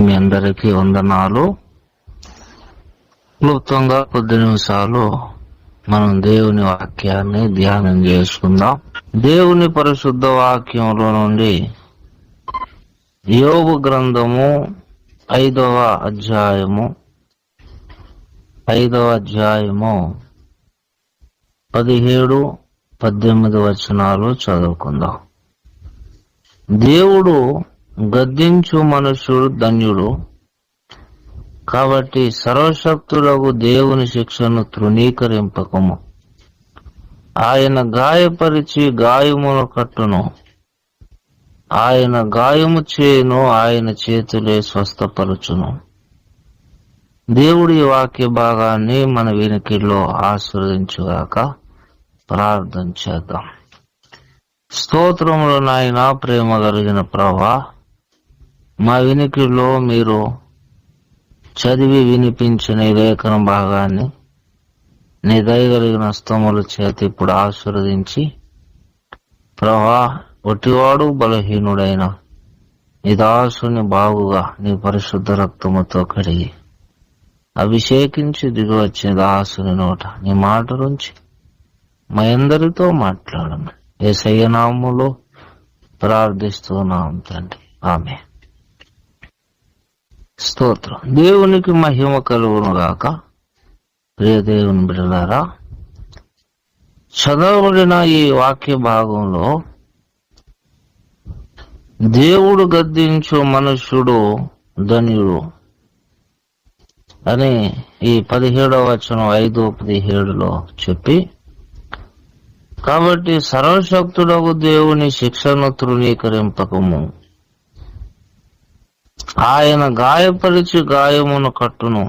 మీ అందరికీ వందనాలు. క్లుప్తంగా కొద్ది నిమిషాలు మనం దేవుని వాక్యాన్ని ధ్యానం చేసుకుందాం. దేవుని పరిశుద్ధ వాక్యంలో నుండి యోబు గ్రంథము 5వ అధ్యాయము 17-18 వచనాలు చదువుకుందాం. దేవుడు గద్దించు మనుష్యుడు ధన్యుడు, కాబట్టి సర్వశక్తులకు దేవుని శిక్షను తృణీకరింపకము. ఆయన గాయపరిచి గాయమును కట్టును, ఆయన గాయము చేయును, ఆయన చేతులే స్వస్థపరచును. దేవుడి వాక్య భాగాన్ని మన వినికిడిలో ఆశీర్వదించుగాక. ప్రార్థన చేద్దాం. స్తోత్రములు నాయన, ప్రేమ కలిగిన ప్రభువా, మా వినికిడిలో మీరు చదివి వినిపించిన ఈ లేఖన భాగాన్ని నీ దయగలిగిన స్తోమల చేత ఇప్పుడు ఆశీర్వదించి, ప్రభువా, ఒట్టివాడు బలహీనుడైన నీ దాసుని బాగుగా నీ పరిశుద్ధ రక్తముతో కడిగి అభిషేకించి దిగి వచ్చిన దాసుని నోట నీ మాట నుంచి మా అందరితో మాట్లాడము. యేసయ్య నామములో ప్రార్థిస్తున్నాం తండ్రి, ఆమేన్. స్తోత్రం. దేవునికి మహిమ కలుగును గాక. ప్రియ దేవుని బిడ్డలారా, చదవబడిన ఈ వాక్య భాగంలో దేవుడు గద్దించు మనుష్యుడు ధన్యుడు అని ఈ 17వ వచనం 5-17 చెప్పి, కాబట్టి సర్వశక్తుడకు దేవుని శిక్షను తృణీకరింపకము. ఆయన గాయపరిచి గాయమును కట్టును,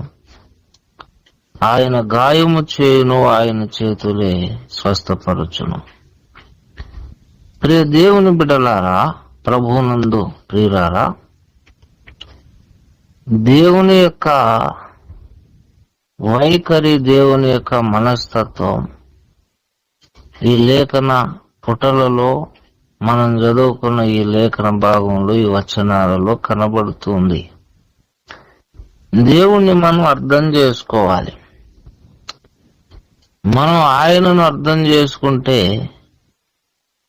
ఆయన గాయము చేయును, ఆయన చేతులే స్వస్థపరచును. ప్రియ దేవుని బిడ్డలారా, ప్రభువునందు ప్రియులారా, దేవుని యొక్క వైఖరి, దేవుని యొక్క మనస్తత్వం ఈ లేఖన పుటలలో మనం చదువుకున్న ఈ లేఖన భాగంలో, ఈ వచనాలలో కనబడుతుంది. దేవుణ్ణి మనం అర్థం చేసుకోవాలి. మనం ఆయనను అర్థం చేసుకుంటే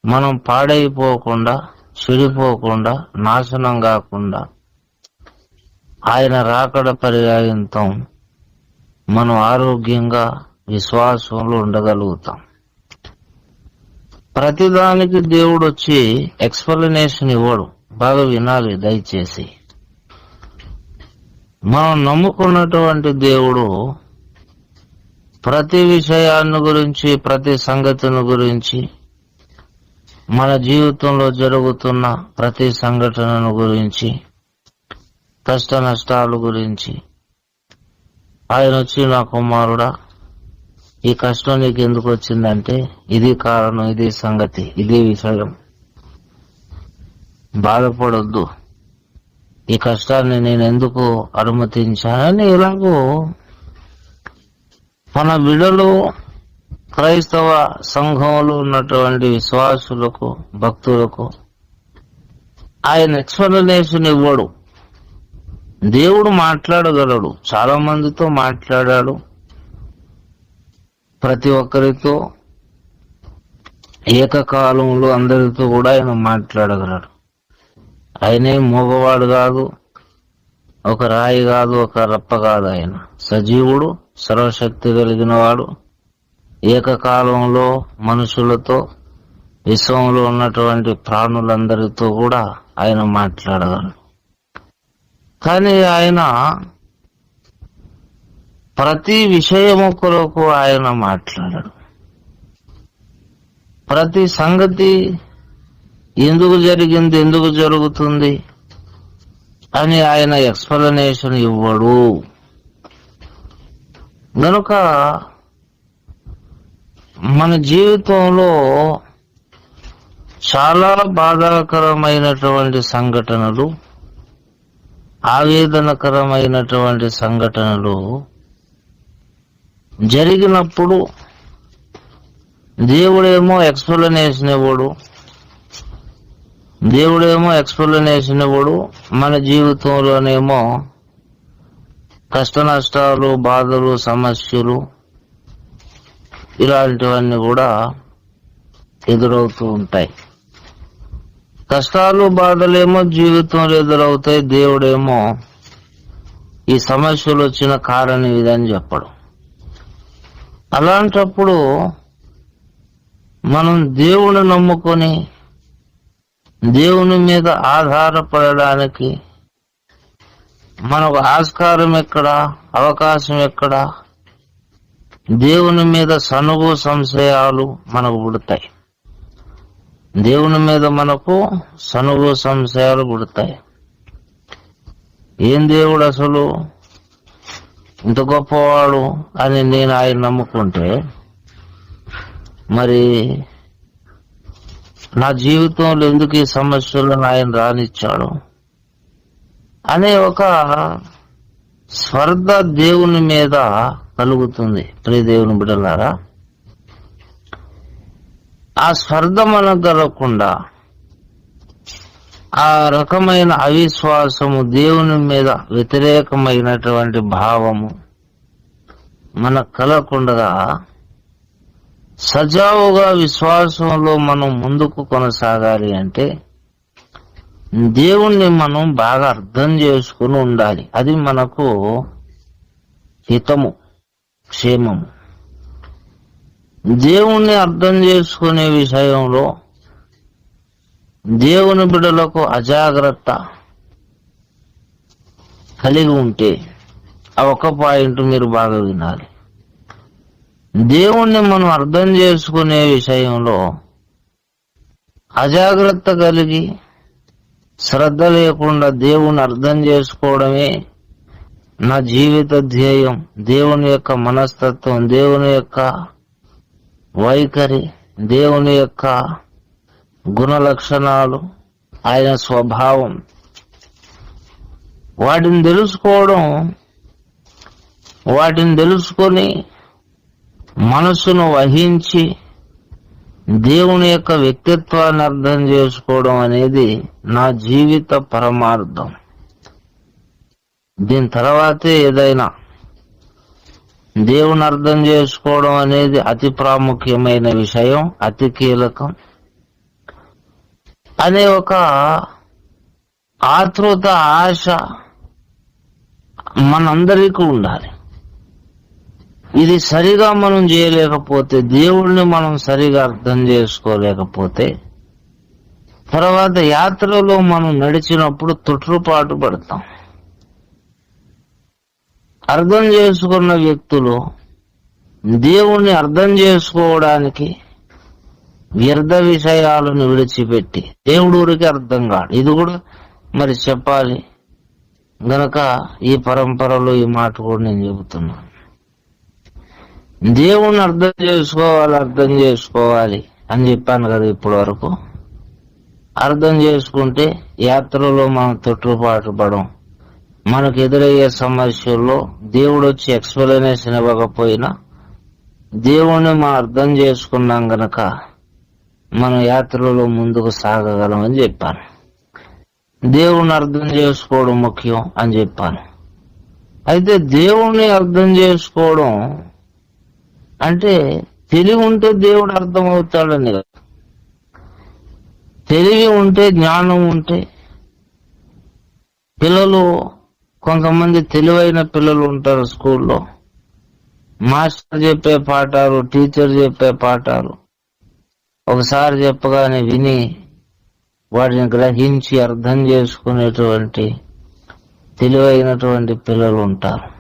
మనం పాడైపోకుండా, చెడిపోకుండా, నాశనం కాకుండా ఆయన రాకడ పర్యాయంతం మనం ఆరోగ్యంగా విశ్వాసంలో ఉండగలుగుతాం. ప్రతిదానికి దేవుడు వచ్చి ఎక్స్ప్లెనేషన్ ఇవ్వడు. బాగా వినాలి దయచేసి. మనం నమ్ముకున్నటువంటి దేవుడు ప్రతి విషయాన్ని గురించి, ప్రతి సంగతిని గురించి, మన జీవితంలో జరుగుతున్న ప్రతి సంఘటనను గురించి, కష్ట నష్టాల గురించి ఆయన వచ్చి, నా కుమారుడా, ఈ కష్టం నీకు ఎందుకు వచ్చిందంటే ఇది కారణం, ఇది సంగతి, ఇది విషయం, బాధపడొద్దు, ఈ కష్టాన్ని నేను ఎందుకు అనుమతించానని ఇలాగూ మన బిడ్డలు, క్రైస్తవ సంఘంలో ఉన్నటువంటి విశ్వాసులకు, భక్తులకు ఆయన ఎక్స్ప్లెనేషన్ ఇవ్వడు. దేవుడు మాట్లాడగలడు, చాలా మందితో మాట్లాడాడు, ప్రతి ఒక్కరితో ఏకకాలంలో అందరితో కూడా ఆయన మాట్లాడగలడు. ఆయనే మోగవాడు కాదు, ఒక రాయి కాదు, ఒక రప్ప కాదు. ఆయన సజీవుడు, సర్వశక్తి కలిగిన వాడు. ఏకకాలంలో మనుషులతో, విశ్వంలో ఉన్నటువంటి ప్రాణులందరితో కూడా ఆయన మాట్లాడగలడు. కానీ ఆయన ప్రతి విషయము కొరకు ఆయన మాట్లాడాడు. ప్రతి సంగతి ఎందుకు జరిగింది, ఎందుకు జరుగుతుంది అని ఆయన ఎక్స్ప్లెనేషన్ ఇవ్వడు. గనుక మన జీవితంలో చాలా బాధాకరమైనటువంటి సంఘటనలు, ఆవేదనకరమైనటువంటి సంఘటనలు జరిగినప్పుడు దేవుడేమో ఎక్స్ప్లెనేషన్ ఇవ్వడు, దేవుడేమో ఎక్స్ప్లెనేషన్ ఇవ్వడు. మన జీవితంలోనేమో కష్ట నష్టాలు, బాధలు, సమస్యలు ఇలాంటివన్నీ కూడా ఎదురవుతూ ఉంటాయి. కష్టాలు, బాధలేమో జీవితంలో ఎదురవుతాయి. దేవుడేమో ఈ సమస్యలు వచ్చిన కారణం ఇదని చెప్పడు. అలాంటప్పుడు మనం దేవుని నమ్ముకొని దేవుని మీద ఆధారపడడానికి మనకు ఆస్కారం ఎక్కడ, అవకాశం ఎక్కడ? దేవుని మీద సనుగు సంశయాలు మనకు పుడతాయి. దేవుని మీద మనకు సనుగు సంశయాలు పుడతాయి. ఏం దేవుడు అసలు ఇంత గొప్పవాడు అని నేను ఆయన నమ్ముకుంటే మరి నా జీవితంలో ఎందుకు ఈ సమస్యలను ఆయన రానిచ్చాడు అనే ఒక స్పర్ధ దేవుని మీద కలుగుతుంది. ప్రియ దేవుని బిడ్డలారా, ఆ స్పర్ధ మనకు కలగకుండా ఆ రకమైన అవిశ్వాసము, దేవుని మీద వ్యతిరేకమైనటువంటి భావము మనకు కలగకుండా సజావుగా విశ్వాసంలో మనం ముందుకు కొనసాగాలి అంటే దేవుణ్ణి మనం బాగా అర్థం చేసుకుని ఉండాలి. అది మనకు హితము, క్షేమము. దేవుణ్ణి అర్థం చేసుకునే విషయంలో దేవుని బిడ్డలకు అజాగ్రత్త కలిగి ఉంటే ఆ ఒక్క పాయింట్ మీరు బాగా వినాలి. దేవుణ్ణి మనం అర్థం చేసుకునే విషయంలో అజాగ్రత్త కలిగి శ్రద్ధ లేకుండా దేవుని అర్థం చేసుకోవడమే నా జీవిత ధ్యేయం, దేవుని యొక్క మనస్తత్వం, దేవుని యొక్క వైఖరి, దేవుని యొక్క గుణ లక్షణాలు, ఆయన స్వభావం, వాటిని తెలుసుకోవడం, వాటిని తెలుసుకొని మనసును వహించి దేవుని యొక్క వ్యక్తిత్వాన్ని అర్థం చేసుకోవడం అనేది నా జీవిత పరమార్థం. దీని తర్వాతే ఏదైనా. దేవుని అర్థం చేసుకోవడం అనేది అతి ప్రాముఖ్యమైన విషయం, అతి కీలకం అనే ఒక ఆతృత, ఆశ మనందరికీ ఉండాలి. ఇది సరిగా మనం చేయలేకపోతే, దేవుడిని మనం సరిగా అర్థం చేసుకోలేకపోతే, తర్వాత యాత్రలో మనం నడిచినప్పుడు తొట్రుపాటు పడతాం. అర్థం చేసుకున్న వ్యక్తులు దేవుణ్ణి అర్థం చేసుకోవడానికి వ్యర్థ విషయాలను విడిచిపెట్టి, దేవుడు ఊరికి అర్థం కాదు. ఇది కూడా మరి చెప్పాలి గనక ఈ పరంపరలో ఈ మాట కూడా నేను చెబుతున్నాను. దేవుణ్ణి అర్థం చేసుకోవాలి అని చెప్పాను కదా ఇప్పటి వరకు. అర్థం చేసుకుంటే యాత్రలో మనం తొట్టుపాటు పడం. మనకు ఎదురయ్యే సమస్యల్లో దేవుడు వచ్చి ఎక్స్ప్లెనేషన్ ఇవ్వకపోయినా దేవుణ్ణి మనం అర్థం చేసుకున్నాం గనక మనం యాత్రలో ముందుకు సాగగలమని చెప్పాను. దేవుణ్ణి అర్థం చేసుకోవడం ముఖ్యం అని చెప్పాను. అయితే దేవుణ్ణి అర్థం చేసుకోవడం అంటే తెలివి ఉంటే దేవుడు అర్థమవుతాడని కదా. తెలివి ఉంటే, జ్ఞానం ఉంటే, పిల్లలు కొంతమంది తెలివైన పిల్లలు ఉంటారు స్కూల్లో. మాస్టర్ చెప్పే పాఠాలు, టీచర్ చెప్పే పాఠాలు ఒకసారి చెప్పగానే విని వాటిని గ్రహించి అర్థం చేసుకునేటువంటి తెలివైనటువంటి పిల్లలు ఉంటారు.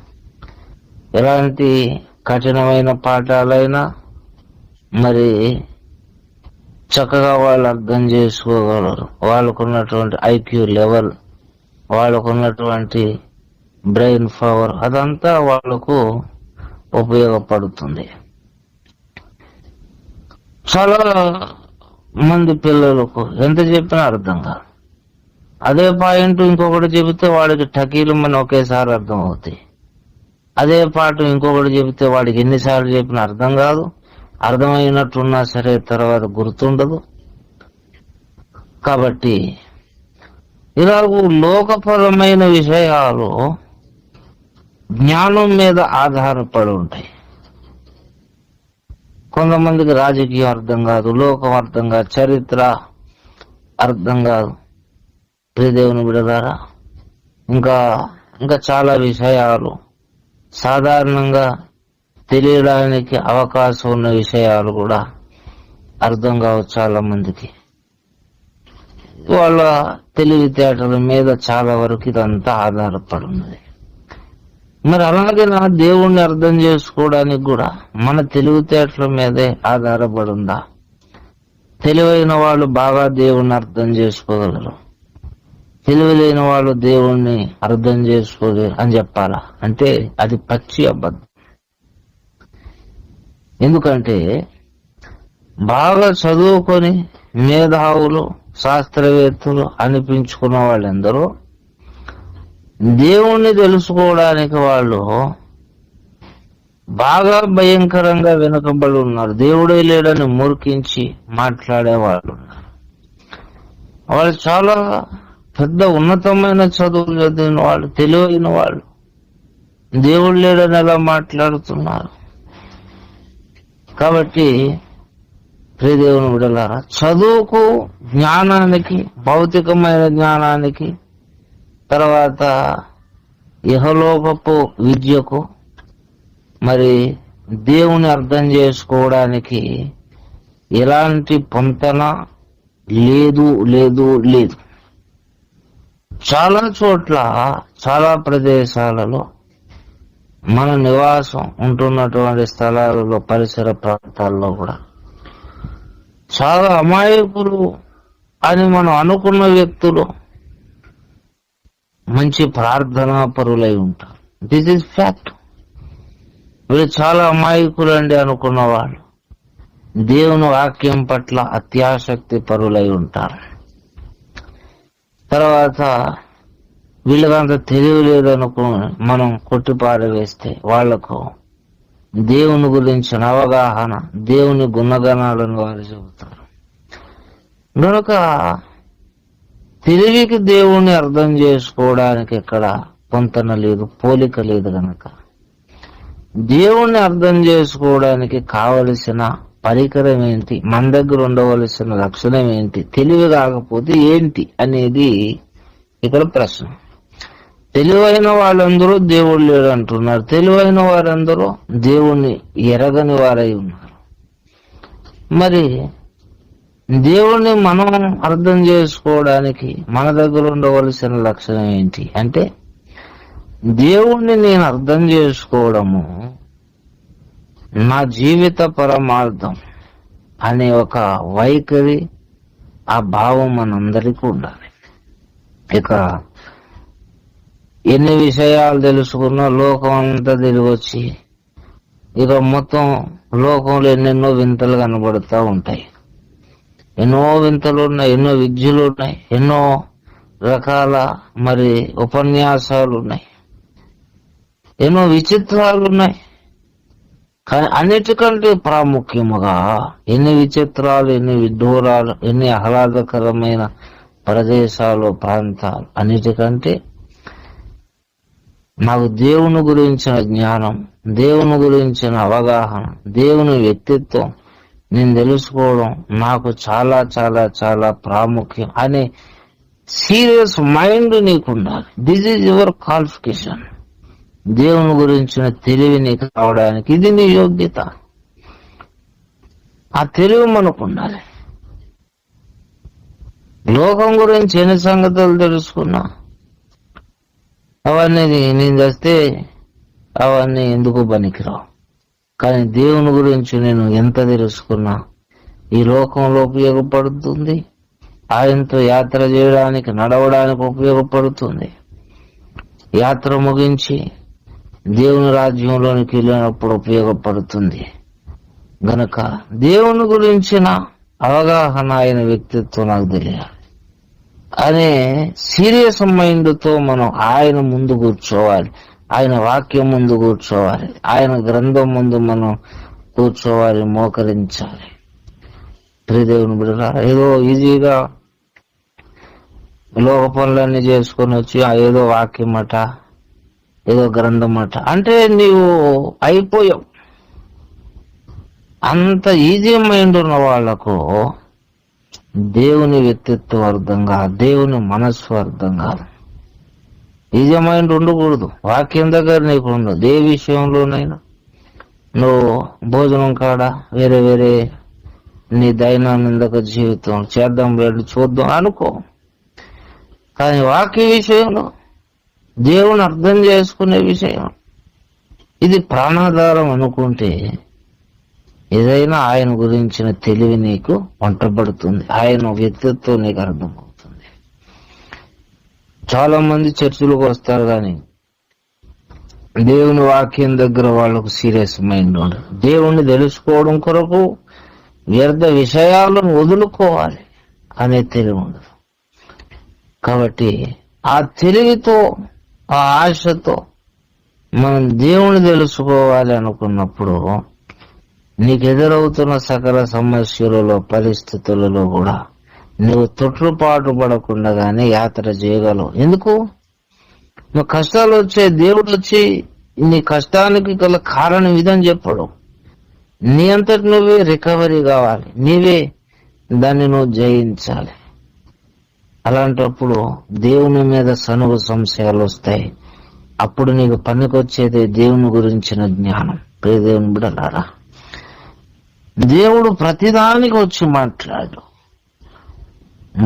ఎలాంటి కఠినమైన పాఠాలైనా మరి చక్కగా వాళ్ళు అర్థం చేసుకోగలరు. వాళ్ళకున్నటువంటి ఐక్యూ లెవెల్, వాళ్ళకున్నటువంటి బ్రెయిన్ పవర్, అదంతా వాళ్లకు ఉపయోగపడుతుంది. చాలా మంది పిల్లలకు ఎంత చెప్పినా అర్థం కాదు. అదే పాయింట్ ఇంకొకటి చెబితే వాడికి టకీలు మన ఒకేసారి అర్థం అవుతాయి. అదే పాట ఇంకొకటి చెబితే వాడికి ఎన్నిసార్లు చెప్పినా అర్థం కాదు. అర్థమైనట్టున్నా సరే తర్వాత గుర్తుండదు. కాబట్టి ఇలాగూ లోకపరమైన విషయాలు జ్ఞానం మీద ఆధారపడి ఉంటాయి. కొంతమందికి రాజకీయం అర్థం కాదు, లోకం అర్థం కాదు, చరిత్ర అర్థం కాదు. ప్రియదేవుని బిడ్డలారా, ఇంకా ఇంకా చాలా విషయాలు సాధారణంగా తెలియడానికి అవకాశం ఉన్న విషయాలు కూడా అర్థం కావు చాలా మందికి. వాళ్ళ తెలివితేటల మీద చాలా వరకు ఇదంతా ఆధారపడి ఉన్నది. మరి అలాగే నా దేవుణ్ణి అర్థం చేసుకోవడానికి కూడా మన తెలివితేటల మీదే ఆధారపడి ఉందా? తెలివైన వాళ్ళు బాగా దేవుణ్ణి అర్థం చేసుకోగలరు, తెలివి లేని వాళ్ళు దేవుణ్ణి అర్థం చేసుకోలేరు అని చెప్పాలా? అంటే అది పచ్చి అబద్ధం. ఎందుకంటే బాగా చదువుకొని మేధావులు శాస్త్రవేత్తలు అనిపించుకున్న వాళ్ళందరూ దేవుణ్ణి తెలుసుకోవడానికి వాళ్ళు బాగా భయంకరంగా వెనుకబడి ఉన్నారు. దేవుడే లేడని మూర్ఖించి మాట్లాడేవాళ్ళు ఉన్నారు. వాళ్ళు చాలా పెద్ద ఉన్నతమైన చదువులు చదివిన వాళ్ళు, తెలివైన వాళ్ళు దేవుడు లేడని ఎలా మాట్లాడుతున్నారు? కాబట్టి ప్రియదేవుని బిడ్డలారా, చదువుకు, జ్ఞానానికి, భౌతికమైన జ్ఞానానికి, తర్వాత ఇహలోకపు విద్యకు, మరి దేవుని అర్థం చేసుకోవడానికి ఎలాంటి పొంతన లేదు లేదు లేదు. చాలా చోట్ల, చాలా ప్రదేశాలలో, మన నివాసం ఉంటున్నటువంటి స్థలాలలో, పరిసర ప్రాంతాల్లో కూడా చాలా అమాయకులు అని మనం అనుకున్న వ్యక్తులు మంచి ప్రార్థనా పరులై ఉంటారు. This is fact. వీళ్ళు చాలా అమాయకులు అండి అనుకున్న వాళ్ళు దేవుని వాక్యం పట్ల అత్యాసక్తి పరులై ఉంటారు. తర్వాత వీళ్ళకంత తెలివి లేదనుకో మనం కొట్టిపారవేస్తే వాళ్లకు దేవుని గురించిన అవగాహన, దేవుని గుణగణాలను వారు చెబుతారు. కనుక తెలివికి దేవుణ్ణి అర్థం చేసుకోవడానికి ఎక్కడ పొంతన లేదు, పోలిక లేదు. కనుక దేవుణ్ణి అర్థం చేసుకోవడానికి కావలసిన పరికరం ఏంటి, మన దగ్గర ఉండవలసిన లక్షణం ఏంటి, తెలివి కాకపోతే ఏంటి అనేది ఇక్కడ ప్రశ్న. తెలివైన వాళ్ళందరూ దేవుడు లేడు అంటున్నారు, తెలివైన వారందరూ దేవుణ్ణి ఎరగని వారై ఉన్నారు. మరి దేవుణ్ణి మనం అర్థం చేసుకోవడానికి మన దగ్గర ఉండవలసిన లక్షణం ఏంటి అంటే, దేవుణ్ణి నేను అర్థం చేసుకోవడము నా జీవిత పరమార్థం అనే ఒక వైఖరి, ఆ భావం మనందరికీ ఉండాలి. ఇక ఎన్ని విషయాలు తెలుసుకున్నా లోకం అంతా తిరిగి వచ్చి ఇక మొత్తం లోకంలో ఎన్నెన్నో వింతలు కనబడుతూ ఉంటాయి. ఎన్నో వింతలు ఉన్నాయి, ఎన్నో విద్యలు ఉన్నాయి, ఎన్నో రకాల మరి ఉపన్యాసాలు ఉన్నాయి, ఎన్నో విచిత్రాలు ఉన్నాయి. కానీ అన్నిటికంటే ప్రాముఖ్యముగా ఎన్ని విచిత్రాలు, ఎన్ని విడ్డూరాలు, ఎన్ని ఆహ్లాదకరమైన ప్రదేశాలు, ప్రాంతాలు, అన్నిటికంటే నాకు దేవుని గురించిన జ్ఞానం, దేవుని గురించిన అవగాహన, దేవుని వ్యక్తిత్వం నేను తెలుసుకోవడం నాకు చాలా చాలా చాలా ప్రాముఖ్యం అనే సీరియస్ మైండ్ నీకు ఉండాలి. This is your qualification. దేవుని గురించిన తెలివి నీకు కావడానికి ఇది నీ యోగ్యత. ఆ తెలివి మనకు ఉండాలి. లోకం గురించి ఎన్ని సంగతులు తెలుసుకున్నా అవన్నీ నేను చేస్తే అవన్నీ ఎందుకు పనికిరావు. కానీ దేవుని గురించి నేను ఎంత తెలుసుకున్నా ఈ లోకంలో ఉపయోగపడుతుంది, ఆయనతో యాత్ర చేయడానికి, నడవడానికి ఉపయోగపడుతుంది. యాత్ర ముగించి దేవుని రాజ్యంలోనికి వెళ్ళినప్పుడు ఉపయోగపడుతుంది. గనక దేవుని గురించిన అవగాహన, ఆయన వ్యక్తిత్వం నాకు తెలియాలి అనే సీరియస్ మైండ్తో మనం ఆయన ముందు కూర్చోవాలి, ఆయన వాక్యం ముందు కూర్చోవాలి, ఆయన గ్రంథం ముందు మనం కూర్చోవాలి, మోకరించాలి. ప్రియదేవుని బిడ్డలారా, ఏదో ఈజీగా లోక పనులన్నీ చేసుకొని వచ్చి ఏదో వాక్యమట, ఏదో గ్రంథమట అంటే నీవు అయిపోయావు. అంత ఈజీ మైండ్ ఉన్న వాళ్లకు దేవుని వ్యక్తిత్వం అర్థం కాదు, దేవుని మనస్సు అర్థం కాదు. ఈజీ మైండ్ ఉండకూడదు. వాక్యం దగ్గర నీకు ఉండదు. ఏ విషయంలోనైనా నువ్వు భోజనం కాడ వేరే వేరే నీ దైనందిక జీవితం చేద్దాం, వెళ్ళి చూద్దాం అనుకో. కానీ వాక్య విషయంలో, దేవుని అర్థం చేసుకునే విషయం, ఇది ప్రాణాధారం అనుకుంటే ఏదైనా ఆయన గురించిన తెలివి నీకు వంటబడుతుంది, ఆయన వ్యక్తిత్వం నీకు అర్థమవుతుంది. చాలా మంది చర్చిలకు వస్తారు కానీ దేవుని వాక్యం దగ్గర వాళ్ళకు సీరియస్ మైండ్ ఉండదు. దేవుణ్ణి తెలుసుకోవడం కొరకు వ్యర్థ విషయాలను వదులుకోవాలి అనే తెలివి ఉండదు. కాబట్టి ఆ తెలివితో, ఆ ఆశతో మనం దేవుని తెలుసుకోవాలి అనుకున్నప్పుడు నీకు ఎదురవుతున్న సకల సమస్యలలో, పరిస్థితులలో కూడా నువ్వు తొట్టుపాటు పడకుండానే యాత్ర చేయగలవు. ఎందుకు? నువ్వు కష్టాలు వచ్చే దేవుడు వచ్చి నీ కష్టానికి గల కారణం ఇదని చెప్పడు. నీ అంతటి నువ్వే రికవరీ కావాలి, నీవే దాన్ని నువ్వు జయించాలి. అలాంటప్పుడు దేవుని మీద సనుగు సంశయాలు వస్తాయి. అప్పుడు నీకు పనికొచ్చేది దేవుని గురించిన జ్ఞానం. ప్రియ దేవుని బిడ్డలారా, దేవుడు ప్రతిదానికి వచ్చి మాట్లాడు.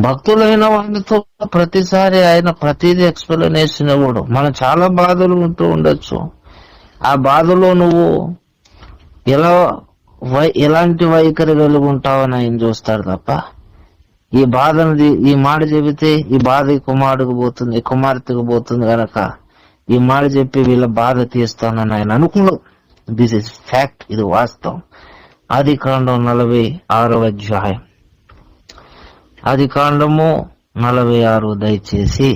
భక్తులైన వాళ్ళతో ప్రతిసారి ఆయన ప్రతిదీ ఎక్స్ప్లెనేషన్ ఇవ్వడు. మనం చాలా బాధలు ఉంటూ ఉండొచ్చు. ఆ బాధలో నువ్వు ఎలాంటి వైఖరి వెలుగుంటావని ఆయన చూస్తాడు తప్ప, ఈ బాధను, ఈ మాట చెబితే ఈ బాధ ఈ కుమారుడికి పోతుంది, ఈ కుమార్తెకు పోతుంది గనక ఈ మాట చెప్పి వీళ్ళ బాధ తీస్తానని ఆయన అనుకున్నాడు. దిస్ ఇస్ ఫ్యాక్ట్, ఇది వాస్తవం. ఆదికాండం 46వ అధ్యాయం, ఆదికాండము 46 దయచేసి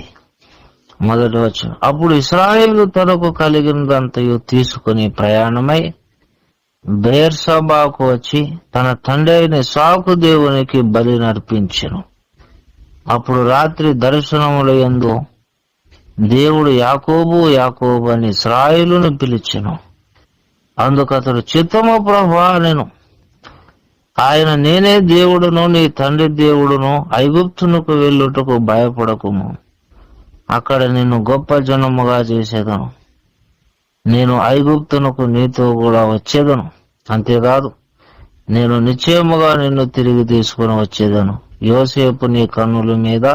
మొదటి వచనం. అప్పుడు ఇశ్రాయేలు తనకు కలిగినదంతయు తీసుకుని ప్రయాణమై బెయేర్షెబాకు వచ్చి తన తండ్రి అయిన ఇస్సాకు దేవునికి బలి నర్పించెను. అప్పుడు రాత్రి దర్శనముల యందు దేవుడు యాకోబు యాకోబు అని ఇశ్రాయేలును పిలిచెను. అందుకతడు చిత్తము ప్రభువా అనెను. ఆయన నేనే దేవుడును, నీ తండ్రి దేవుడును, ఐగుప్తునకు వెళ్ళుటకు భయపడకుము, అక్కడ నిన్ను గొప్ప జనముగా చేసేదను, నేను ఐగుప్తునకు నీతో కూడా వచ్చేదను, అంతేకాదు నేను నిశ్చయముగా నిన్ను తిరిగి తీసుకుని వచ్చేదను. యోసేపు నీ కన్నుల మీద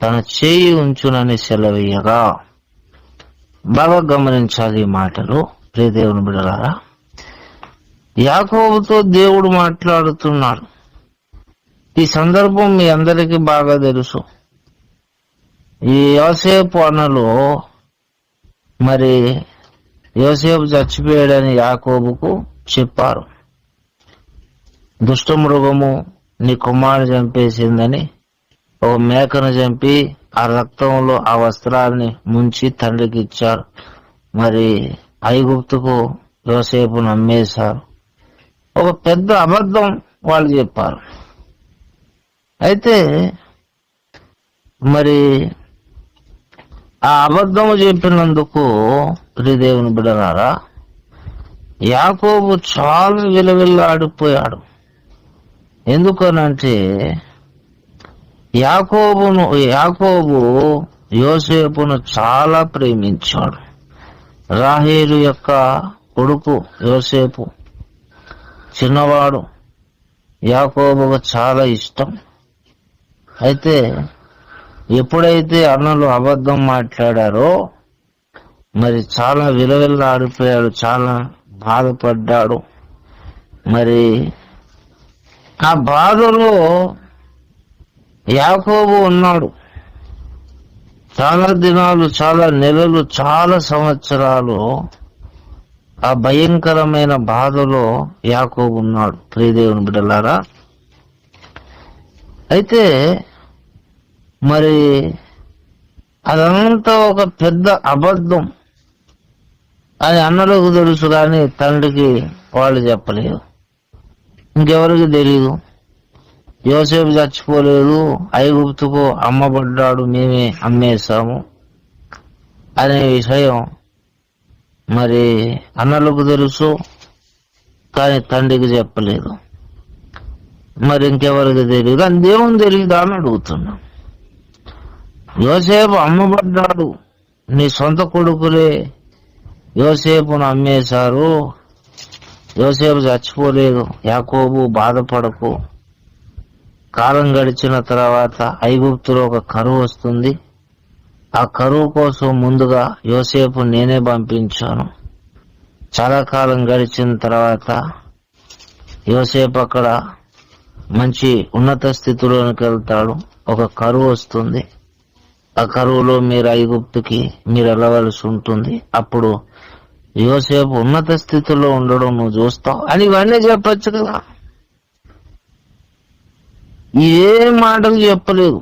తన చేయి ఉంచునని సెలవీయగా. బాగా గమనించాలి ఈ మాటలు ప్రియ దేవుని బిడ్డలారా. యాకోబుతో దేవుడు మాట్లాడుతున్నాడు. ఈ సందర్భం మీ అందరికీ బాగా తెలుసు. ఈ యోసేపు అన్నలు మరి యోసేపు చచ్చిపోయాడని యాకోబుకు చెప్పారు. దుష్టమృగము నీ కుమారుని చంపేసిందని ఒక మేకను చంపి ఆ రక్తంలో ఆ వస్త్రాన్ని ముంచి తండ్రికి ఇచ్చారు. మరి ఐగుప్తుకు యోసేపును అమ్మేశారు. ఒక పెద్ద అబద్ధం వాళ్ళు చెప్పారు. అయితే మరి ఆ అబద్ధము చెప్పినందుకు ప్రియదేవుని బిడ్డలారా, యాకోబు చాలా విలవిల్లాడిపోయాడు. ఎందుకనంటే యాకోబు యోసేపును చాలా ప్రేమించాడు. రాహేలు యొక్క కొడుకు యోసేపు చిన్నవాడు, యాకోబుకు చాలా ఇష్టం. అయితే ఎప్పుడైతే అన్నలు అబద్ధం మాట్లాడారో మరి చాలా విలవిల్లాడిపోయాడు, చాలా బాధపడ్డాడు. మరి ఆ బాధలో యాకోబు ఉన్నాడు. చాలా దినాలు, చాలా నెలలు, చాలా సంవత్సరాలు ఆ భయంకరమైన బాధలో యాకోబు ఉన్నాడు. ప్రియదేవుని బిడ్డలారా, అయితే మరి అదంతా ఒక పెద్ద అబద్ధం అని అన్నలకు తెలుసు, కానీ తండ్రికి వాళ్ళు చెప్పలేదు, ఇంకెవరికి తెలియదు. యోసేపు చచ్చిపోలేదు, ఐగుప్తుకు అమ్మబడ్డాడు, మేమే అమ్మేశాము అనే విషయం మరి అన్నలకు తెలుసు, కానీ తండ్రికి చెప్పలేదు. మరి ఇంకెవరికి తెలియదు, అని దేవుని తెలియదా అని అడుగుతున్నాం. యోసేపు అమ్మబడ్డాడు, నీ సొంత కొడుకులే యోసేపును అమ్మేశారు, యోసేపు చచ్చిపోలేదు, యాకోబు బాధపడకు. కాలం గడిచిన తర్వాత ఐగుప్తులో ఒక కరువు వస్తుంది, ఆ కరువు కోసం ముందుగా యోసేపు నేనే పంపించాను. చాలా కాలం గడిచిన తర్వాత యోసేపు అక్కడ మంచి ఉన్నత స్థితిలోనికి వెళ్తాడు. ఒక కరువు వస్తుంది, ఆ కరువులో మీరు ఐగుప్తుకి మీరు వెళ్ళవలసి ఉంటుంది. అప్పుడు యోసేపు ఉన్నత స్థితిలో ఉండడం నువ్వు చూస్తావు అని ఇవన్నీ చెప్పచ్చు కదా. ఏ మాటలు చెప్పలేదు.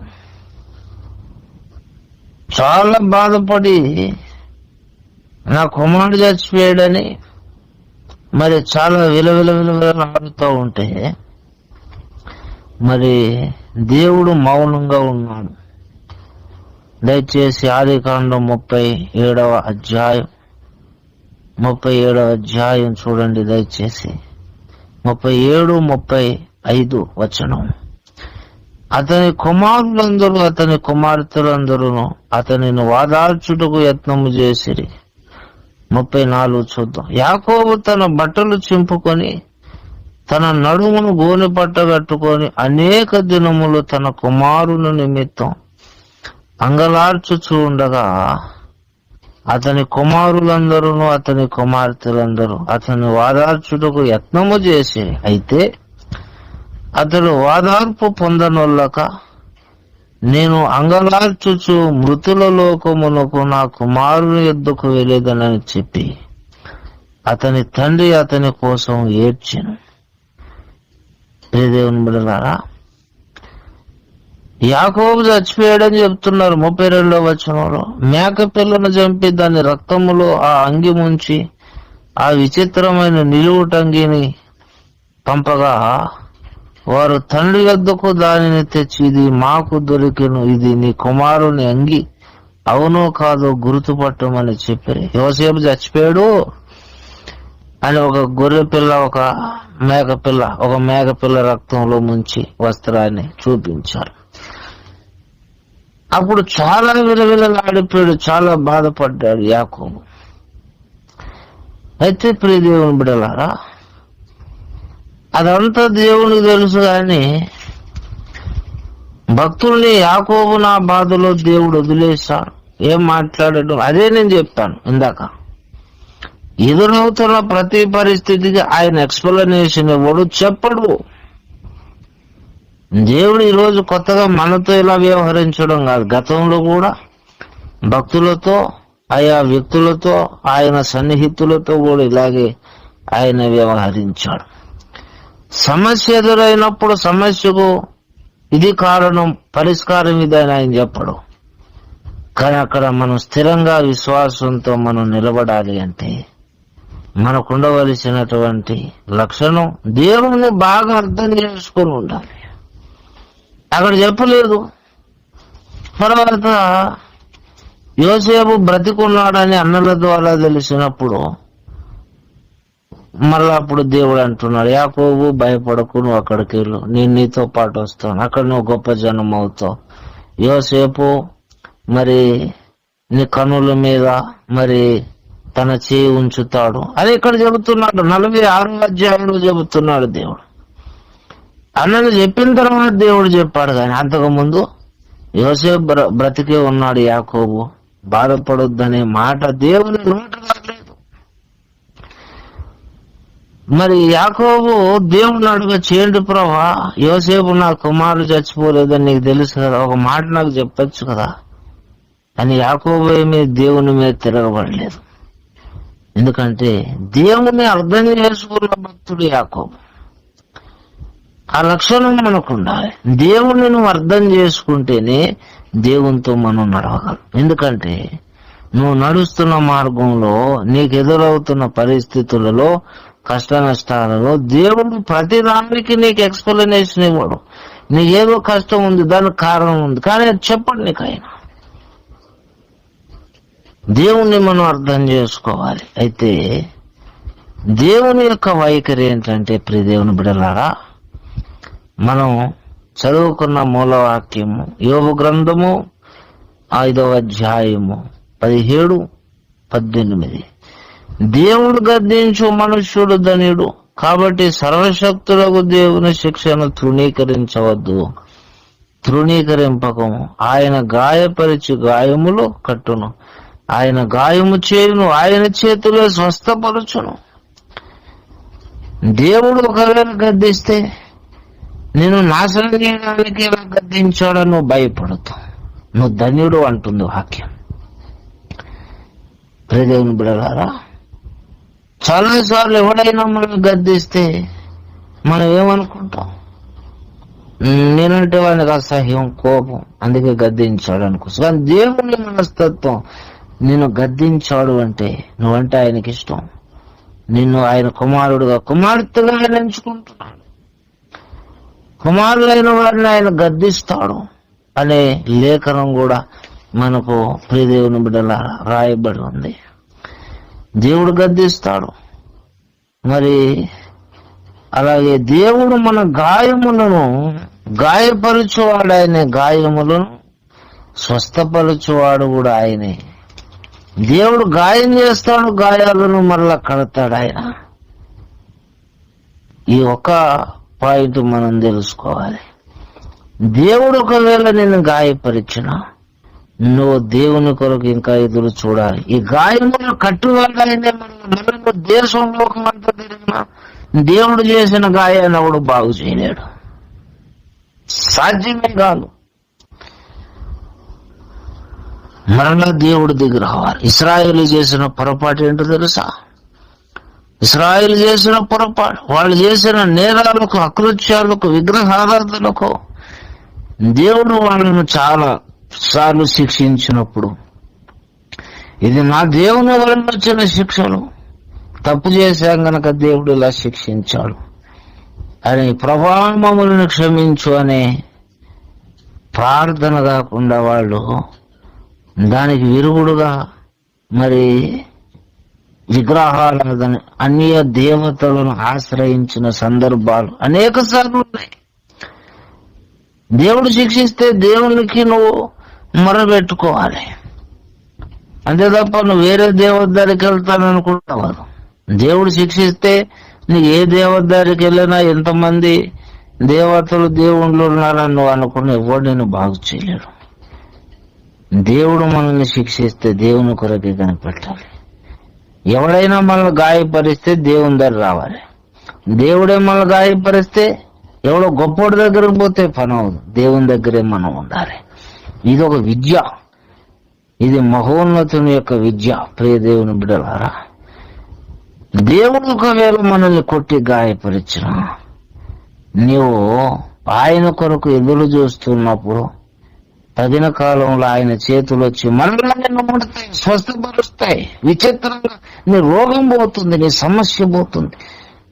చాలా బాధపడి నా కుమారుడు చచ్చిపోయాడని మరి చాలా విలవిలవిలవిలాడుతూ ఉంటే మరి దేవుడు మౌనంగా ఉన్నాడు. దయచేసి ఆదికాండం 37వ అధ్యాయం చూడండి. దయచేసి 37, 35 వచనం. అతని కుమారులందరూ అతని కుమార్తెలందరూ అతనిని వాదార్చుటకు యత్నము చేసిరి. 34 చూద్దాం. యాకోబు తన బట్టలు చింపుకొని తన నడుమును గోనె పట్టగట్టుకొని అనేక దినములు తన కుమారుని నిమిత్తం అంగలార్చుచూ ఉండగా అతని కుమారులందరూ అతని కుమార్తెలందరూ అతని వాదార్చుటకు యత్నము చేసి, అయితే అతడు వాదార్పు పొందనొల్లక నేను అంగలార్చుచు మృతుల లోకమునకు నా కుమారుని యొద్దకు వెళ్ళేదనని చెప్పి అతని తండ్రి అతని కోసం ఏడ్చెను. దేవుని బిడ్డలారా, యాకోబు చచ్చిపోయాడని చెప్తున్నారు 32వ వచనంలో. మేక పిల్లను చంపి దాని రక్తములో ఆ అంగి ముంచి ఆ విచిత్రమైన నిలువుటంగిని పంపగా వారు తండ్రి వద్దకు దానిని తెచ్చి, ఇది మాకు దొరికెను, ఇది నీ కుమారుని అంగి, అవునో కాదో గుర్తుపట్టమని చెప్పారు. యోసేపు చచ్చిపోయాడు అని ఒక గొర్రె పిల్ల, ఒక మేకపిల్ల రక్తంలో ముంచి వస్త్రాన్ని చూపించారు. అప్పుడు చాలా విలవిలలాడిపోయాడు, చాలా బాధపడ్డాడు యాకోబు. అయితే ప్రియ దేవుని బిడ్డలారా, అదంతా దేవునికి తెలుసు. కానీ భక్తుల్ని యాకోబు నా బాధలో దేవుడు వదిలేశాడు, ఏం మాట్లాడడం, అదే నేను చెప్పాను ఇందాక. ఎదురవుతున్న ప్రతి పరిస్థితికి ఆయన ఎక్స్ప్లెనేషన్ ఇవ్వడు, చెప్పడు. దేవుడు ఈరోజు కొత్తగా మనతో ఇలా వ్యవహరించడం కాదు, గతంలో కూడా భక్తులతో, ఆయా వ్యక్తులతో, ఆయన సన్నిహితులతో కూడా ఇలాగే ఆయన వ్యవహరించాడు. సమస్య ఎదురైనప్పుడు సమస్యకు ఇది కారణం, పరిష్కారం ఇదని ఆయన చెప్పడు. కానీ అక్కడ మనం స్థిరంగా విశ్వాసంతో మనం నిలబడాలి అంటే మనకు ఉండవలసినటువంటి లక్షణం దేవుని బాగా అర్థం చేసుకొని ఉండాలి. అక్కడ చెప్పలేదు. తర్వాత యోసేపు బ్రతికున్నాడని అన్నల ద్వారా తెలిసినప్పుడు మళ్ళా అప్పుడు దేవుడు అంటున్నాడు, యాకోబు భయపడకు, నువ్వు అక్కడికి వెళ్ళు, నేను నీతో పాటు వస్తాను, అక్కడ నువ్వు గొప్ప జనం అవుతావు. యోసేపు మరి నీ కనుల మీద మరి తన చేయి ఉంచుతాడు అని ఇక్కడ చెబుతున్నాడు. 46వ అధ్యాయంలో చెబుతున్నాడు దేవుడు. అన్నను చెప్పిన తర్వాత దేవుడు చెప్పాడు, కానీ అంతకుముందు యోసేపు బ్రతికే ఉన్నాడు, యాకోబు బాధపడొద్దనే మాట దేవుని నోట రాలేదు. మరి యాకోబు దేవుని అడుగు, చేయండి ప్రభా, యోసేపు నా కుమారుడు చచ్చిపోలేదని నీకు తెలుసు కదా, ఒక మాట నాకు చెప్పచ్చు కదా అని యాకోబు ఏమీ దేవుని మీద తిరగబడలేదు. ఎందుకంటే దేవుని అర్థం చేసుకున్న భక్తుడు యాకోబు. ఆ లక్షణం మనకు ఉండాలి. దేవుని నువ్వు అర్థం చేసుకుంటేనే దేవునితో మనం నడవగలం. ఎందుకంటే నువ్వు నడుస్తున్న మార్గంలో, నీకు ఎదురవుతున్న పరిస్థితులలో, కష్ట నష్టాలలో దేవుడు ప్రతిదానికి నీకు ఎక్స్ప్లెనేషన్ ఇవ్వడు. నీకేదో కష్టం ఉంది, దానికి కారణం ఉంది, కానీ అది చెప్పండి నీకు ఆయన. దేవుణ్ణి మనం అర్థం చేసుకోవాలి. అయితే దేవుని యొక్క వైఖరి ఏంటంటే, ప్రియ దేవుని బిడ్డలారా, మనం చదువుకున్న మూలవాక్యము యోబు గ్రంథము 5వ అధ్యాయము 17-18. దేవుడు గద్దించు మనుష్యుడు ధన్యుడు, కాబట్టి సర్వశక్తులకు దేవుని శిక్షను తృణీకరించవద్దు. తృణీకరింపకము. ఆయన గాయపరిచి గాయములు కట్టును, ఆయన గాయము చేయును, ఆయన చేతులే స్వస్థపరచును. దేవుడు ఒకవేళ గద్దిస్తే నేను నాశనం చేయడానికి ఎలా గద్దించాడో నువ్వు భయపడతావు. నువ్వు ధన్యుడు అంటుంది వాక్యం. ప్రియదేవుని బిడ్డలారా, చాలాసార్లు ఎవడైనా మనం గద్దిస్తే మనం ఏమనుకుంటాం? నేనంటే వానికి అసహ్యం, కోపం, అందుకే గద్దించాడు అనుకో. కానీ దేవుని మనస్తత్వం, నిన్ను గద్దించాడు అంటే నువ్వంటే ఆయనకి ఇష్టం, నిన్ను ఆయన కుమారుడుగా కుమార్తెగా ఆయన ఎంచుకుంటున్నాడు, కుమారులైన వారిని ఆయన గద్దిస్తాడు అనే లేఖనం కూడా మనకు ప్రియదేవుని బిడ్డలా రాయబడి ఉంది. దేవుడు గద్దిస్తాడు. మరి అలాగే దేవుడు మన గాయములను గాయపరచువాడు ఆయనే, గాయములను స్వస్థపరచువాడు కూడా ఆయనే. దేవుడు గాయం చేస్తాడు, గాయాలను మరలా కడతాడు ఆయన. ఈ ఒక పాయింట్ మనం తెలుసుకోవాలి. దేవుడు ఒకవేళ నేను గాయపరిచిన, నువ్వు దేవుని కొరకు ఇంకా ఎదురు చూడాలి. ఈ గాయములు కట్టువాళ్ళైనా మనకు దేశంలోకి అంతా తిరిగిన దేవుడు చేసిన గాయాన్ని ఎవడు బాగు చేయలేడు, సాధ్యమే కాదు. మరలా దేవుడు దగ్గర రావాలి. ఇశ్రాయేలు చేసిన పొరపాటు ఏంటో తెలుసా? ఇశ్రాయేలు చేసిన పొరపాటు, వాళ్ళు చేసిన నేరాలకు, అకృత్యాలకు, విగ్రహారాధనలకు దేవుడు వాళ్ళను చాలా సార్లు శిక్షించినప్పుడు, ఇది నా దేవుని వలన వచ్చిన శిక్షలు, తప్పు చేశాం గనక దేవుడు ఇలా శిక్షించాడు అని ప్రభావములను క్షమించు అనే ప్రార్థన కాకుండా వాళ్ళు దానికి విరుగుడుగా మరి విగ్రహాలను, అన్య దేవతలను ఆశ్రయించిన సందర్భాలు అనేక సార్లు ఉన్నాయి. దేవుడు శిక్షిస్తే దేవునికి నువ్వు మొరబెట్టుకోవాలి, అంతే తప్ప నువ్వు వేరే దేవత దగ్గరికి వెళ్తాననుకుంటావు. దేవుడు శిక్షిస్తే నీకు ఏ దేవత దగ్గరికి వెళ్ళినా ఎంతమంది దేవతలు దేవుళ్ళు ఉన్నారని నువ్వు అనుకుని ఎవడు నేను బాగు చేయలేడు. దేవుడు మనల్ని శిక్షిస్తే దేవుని కొరకే కనిపెట్టాలి. ఎవడైనా మనల్ని గాయపరిస్తే దేవుని దగ్గర రావాలి. దేవుడే మనల్ని గాయపరిస్తే ఎవడో గొప్పోడి దగ్గరకు పోతే పని అవదు, దేవుని దగ్గరే మనం ఉండాలి. ఇది ఒక విద్య, ఇది మహోన్నతుని యొక్క విద్య. ప్రియ దేవుని బిడ్డలారా, దేవుడు ఒకవేళ మనల్ని కొట్టి గాయపరిచిన, నీవు ఆయన కొరకు ఎదురు చూస్తున్నప్పుడు తగిన కాలంలో ఆయన చేతులు వచ్చి మరలా నిన్ను ముడతాయి, స్వస్థపరుస్తాయి. విచిత్రంగా నీ రోగం పోతుంది, నీ సమస్య పోతుంది.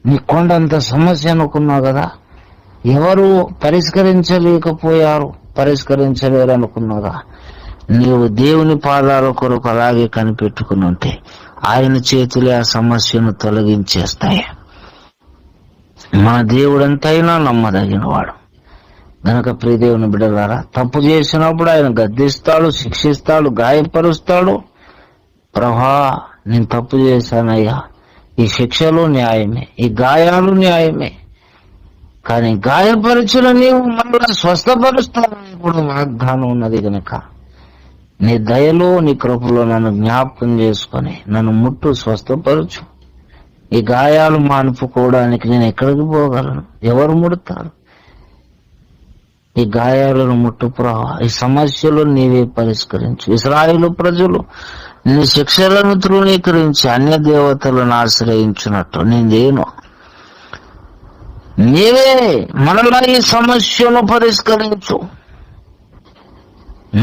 నీ కొండంత సమస్య అనుకున్నావు కదా, ఎవరు పరిష్కరించలేరు అనుకున్నాగా, నీవు దేవుని పాదాల కొరకు అలాగే కనిపెట్టుకుని ఉంటే ఆయన చేతులే ఆ సమస్యను తొలగించేస్తాయి. మన దేవుడంతైనా నమ్మదగిన వాడు గనక ప్రియ దేవుని బిడ్డలారా, తప్పు చేసినప్పుడు ఆయన గద్దిస్తాడు, శిక్షిస్తాడు, గాయపరుస్తాడు. ప్రభా, నేను తప్పు చేశానయ్యా, ఈ శిక్షలు న్యాయమే, ఈ గాయాలు న్యాయమే, కానీ గాయపరిచిన నీవు మళ్ళా స్వస్థపరుస్తావు ఇప్పుడు వాగ్దానం ఉన్నది గనక నీ దయలో నీ కృపలో నన్ను జ్ఞాపకం చేసుకొని నన్ను ముట్టు, స్వస్థపరచు. ఈ గాయాలు మానుపుకోవడానికి నేను ఎక్కడికి పోగలను? ఎవరు ముడతారు? ఈ గాయాలను ముట్టు ప్రభా, ఈ సమస్యలు నీవే పరిష్కరించు. ఇశ్రాయేలు ప్రజలు నీ శిక్షలను తృణీకరించి అన్య దేవతలను ఆశ్రయించినట్టు నేనేను. నీవే మనలా ఈ సమస్యను పరిష్కరించు.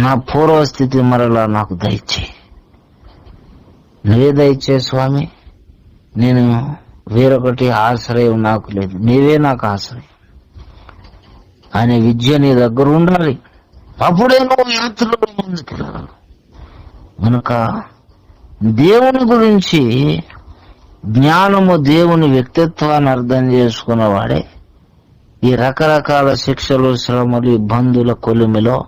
నా పూర్వస్థితి మరలా నాకు దయచే. నువ్వే దయచే స్వామి. నేను వేరొకటి ఆశ్రయం నాకు లేదు, నీవే నాకు ఆశ్రయం. అనే విద్య నీ దగ్గర ఉండాలి. అప్పుడే నువ్వు యాత్రలో ముందుకు రావాలి. కనుక దేవుని గురించి జ్ఞానము, దేవుని వ్యక్తిత్వాన్ని అర్థం చేసుకున్నవాడే ఈ రకరకాల శిక్షలు, శ్రమలు, ఇబ్బందుల కొలిమిలో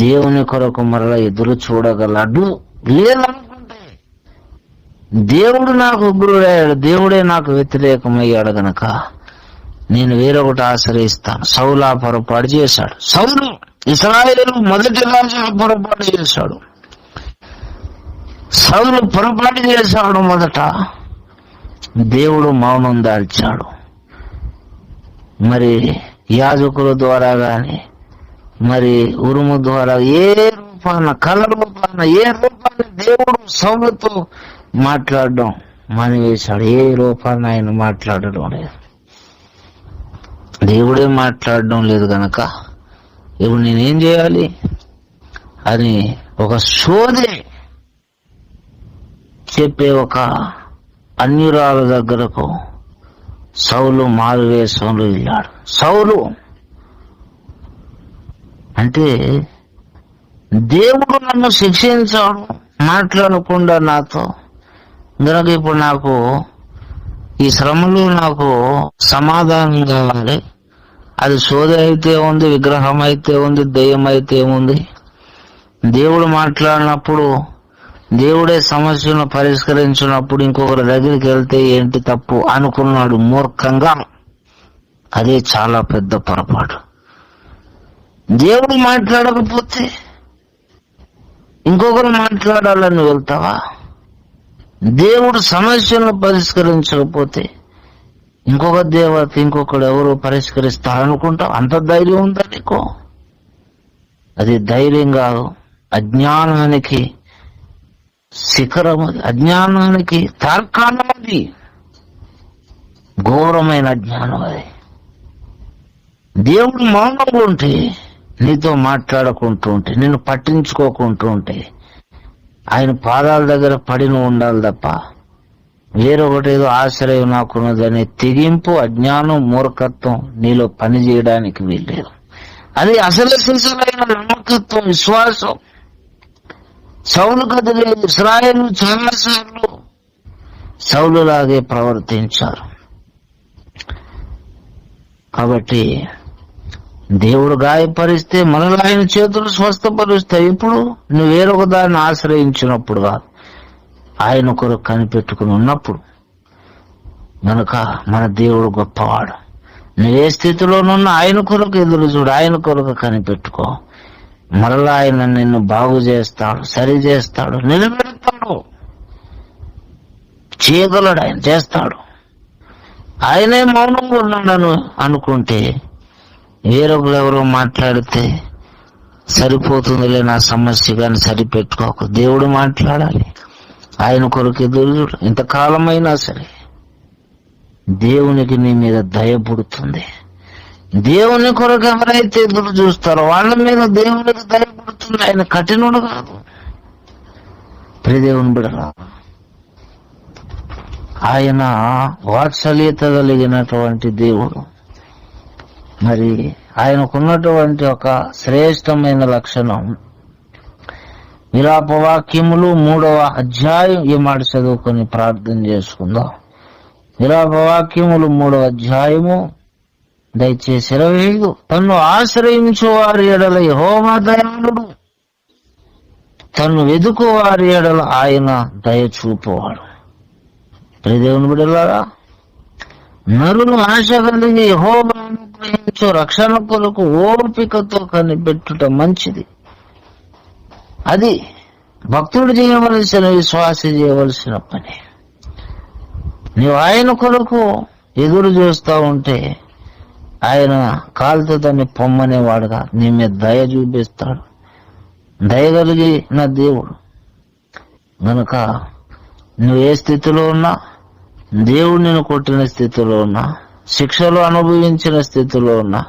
దేవుని కొరకు మరలా ఎదురు చూడగలడు. లేదనుకుంటే దేవుడు నాకు ఉగ్రుడయ్యాడు, దేవుడే నాకు వ్యతిరేకమయ్యాడు గనక నేను వేరొకటి ఆశ్రయిస్తాను. సౌలు పొరపాటు చేశాడు. సౌలు ఇశ్రాయేలు మొదటి రాజు పొరపాటు చేశాడు. సౌలు పొరపాటు చేశాడు. మొదట దేవుడు మౌనం దాల్చాడు. మరి యాజకుల ద్వారా గాని, మరి ఉరుము ద్వారా, ఏ రూపాన, కళ రూపాన, ఏ రూపాన్ని దేవుడు సౌలుతో మాట్లాడడం మానివేశాడు. ఏ రూపాన్ని ఆయన మాట్లాడడం లేదు. దేవుడే మాట్లాడడం లేదు గనక ఇప్పుడు నేనేం చేయాలి అని ఒక సోదే చెప్పే ఒక అన్యురాల దగ్గరకు సౌలు మారువేషంలో వెళ్ళాడు. సౌలు అంటే దేవుడు నన్ను శిక్షించాడు మాట్లాడకుండా నాతో, గనక ఇప్పుడు నాకు ఈ శ్రమలు నాకు సమాధానం కావాలి. అది సోద అయితే ఉంది, విగ్రహం అయితే ఉంది, దెయ్యం అయితే ఉంది. దేవుడు మాట్లాడినప్పుడు, దేవుడే సమస్యను పరిష్కరించినప్పుడు ఇంకొకరి దగ్గరికి వెళ్తే ఏంటి తప్పు అనుకున్నాడు మూర్ఖంగా. అదే చాలా పెద్ద పొరపాటు. దేవుడు మాట్లాడకపోతే ఇంకొకరు మాట్లాడాలని వెళ్తావా? దేవుడు సమస్యను పరిష్కరించకపోతే ఇంకొక దేవత, ఇంకొకడు ఎవరు పరిష్కరిస్తారనుకుంటావు? అంత ధైర్యం ఉందా నీకు? అది ధైర్యం కాదు, అజ్ఞానానికి శిఖరం, అజ్ఞానానికి తార్కాణం. అది ఘోరమైన అజ్ఞానం. అది దేవుడు మౌనంగా ఉంటే, నీతో మాట్లాడుకుంటూ ఉంటే, నిన్ను పట్టించుకోకుంటూ ఉంటే, ఆయన పాదాల దగ్గర పడి నువ్వు ఉండాలి తప్ప వేరొకటి ఏదో ఆశ్రయం నాకున్నదనే తెగింపు, అజ్ఞానం, మూర్ఖత్వం నీలో పని చేయడానికి వీల్లేదు. అది అసలు సిసలైన నమ్మకత్వం, విశ్వాసం. సౌలు కదిలేదు. ఇశ్రాయేలు చాలాసార్లు సౌలులాగే ప్రవర్తించారు. కాబట్టి దేవుడు గాయపరిస్తే మనలో ఆయన చేతులు స్వస్థపరుస్తాయి. ఇప్పుడు నువ్వు వేరొక దాన్ని ఆశ్రయించినప్పుడు కాదు, ఆయన కొరకు కనిపెట్టుకుని ఉన్నప్పుడు. కనుక మన దేవుడు గొప్పవాడు. నువ్వే స్థితిలోనున్న ఆయన కొరకు ఎదురు చూడు, ఆయన కొరకు కనిపెట్టుకో. మరలా ఆయన నిన్ను బాగు చేస్తాడు, సరి చేస్తాడు, నిలబెడతాడు, చేయగలడు, ఆయన చేస్తాడు. ఆయనే మౌనంగా ఉన్నాడను అనుకుంటే, వేరొకరు ఎవరో మాట్లాడితే సరిపోతుందిలే నా సమస్య కానీ సరిపెట్టుకోక, దేవుడు మాట్లాడాలి, ఆయన కొరకు ఎదురు చూడు. ఇంతకాలమైనా సరే దేవునికి నీ మీద దయ పుడుతుంది. దేవుని కొరకు ఎవరైతే ఎదురు చూస్తారో వాళ్ళ మీద దేవునికి దయ పుడుతుంది. ఆయన కఠినుడు కాదు. ప్రియదేవుని బిడ్డలారా, ఆయన వాత్సల్యత కలిగినటువంటి దేవుడు. మరి ఆయనకున్నటువంటి ఒక శ్రేష్టమైన లక్షణం, విలాపవాక్యములు 3వ అధ్యాయం ఈ మాట చదువుకొని ప్రార్థన చేసుకుందాం. విలాపవాక్యములు 3వ అధ్యాయము దయచేసి 25. తన్ను ఆశ్రయించు వారి ఎడల యెహోవా దయాళుడు, తన్ను వెదుకు వారి ఎడల ఆయన దయ చూపువాడు. దేవుని బిడ్డలారా, నరులు ఆశ కలిగి యెహోవాను ప్రేమించు రక్షణ కొరకు ఓపికతో కనిపెట్టుట మంచిది. అది భక్తుడు చేయవలసిన, విశ్వాస చేయవలసిన పని. నీవు ఆయన కొరకు ఎదురు చూస్తూ ఉంటే ఆయన కాలుతో దాన్ని పొమ్మనేవాడుగా నీ మీద దయ చూపిస్తాడు. దయగలిగిన దేవుడు. గనుక నువ్వు ఏ స్థితిలో ఉన్నా, దేవుడు నిన్ను కొట్టిన స్థితిలో ఉన్నా, శిక్షలు అనుభవించిన స్థితిలో ఉన్నా,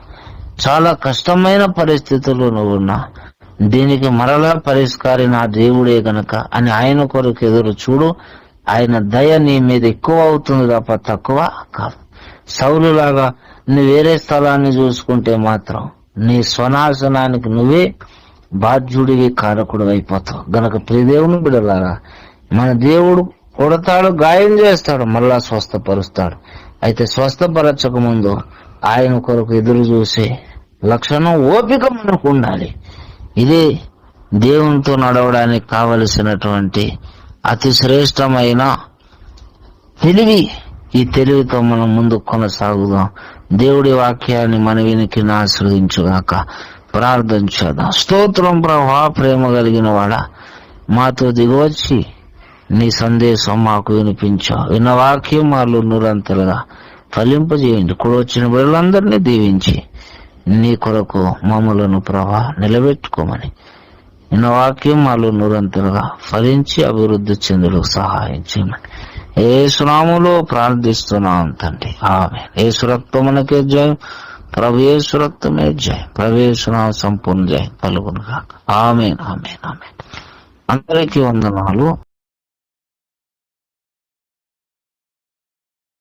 చాలా కష్టమైన పరిస్థితుల్లో నువ్వు ఉన్నా, దీనికి మరలా పరిష్కారి నా దేవుడే గనక అని ఆయన కొరకు ఎదురు చూడు. ఆయన దయ నీ మీద ఎక్కువ అవుతుంది తప్ప తక్కువ కాదు. సౌలులాగా నువ్వు వేరే స్థలాన్ని చూసుకుంటే మాత్రం నీ స్వనాశనానికి నువ్వే బాధ్యుడివి, కారకుడు అయిపోతావు. గనక ప్రియదేవుని బిడ్డలారా, మన దేవుడు కొడతాడు, గాయం చేస్తాడు, మళ్ళా స్వస్థపరుస్తాడు. అయితే స్వస్థపరచక ముందు ఆయన కొరకు ఎదురు చూసే లక్షణం, ఓపిక మనకు ఉండాలి. ఇదే దేవునితో నడవడానికి కావలసినటువంటి అతి శ్రేష్టమైన తెలివి. ఈ తెలివితో మనం ముందుకు కొనసాగుదాం. దేవుడి వాక్యాన్ని మన వినికి ఆశ్రయించుగాక. ప్రార్థన చేద్దాం. స్తోత్రం ప్రభా, ప్రేమ కలిగిన వాడా, మాతో దిగవచ్చి నీ సందేశం మాకు వినిపించావు. విన్న వాక్యం మాలో నూరంతలుగా ఫలింపజేయండి. కూడా వచ్చిన బిడ్డలందరినీ దీవించి నీ కొరకు మమ్మలను ప్రభా నిలబెట్టుకోమని, విన్న వాక్యం మాలో నూరంతలుగా ఫలించి అభివృద్ధి చెందులకు సహాయం చేయమని యేసు నామములో ప్రార్థిస్తున్నాం తండ్రి. ఆమేన్. యేసు రక్తమునకే జయం, ప్రభు యేసు రక్తమే జయం, ప్రభు యేసు నామ సంపూర్ణ జయం కలుగునుగాక. ఆమేన్, ఆమేన్, ఆమేన్. అందరికీ వందనాలు.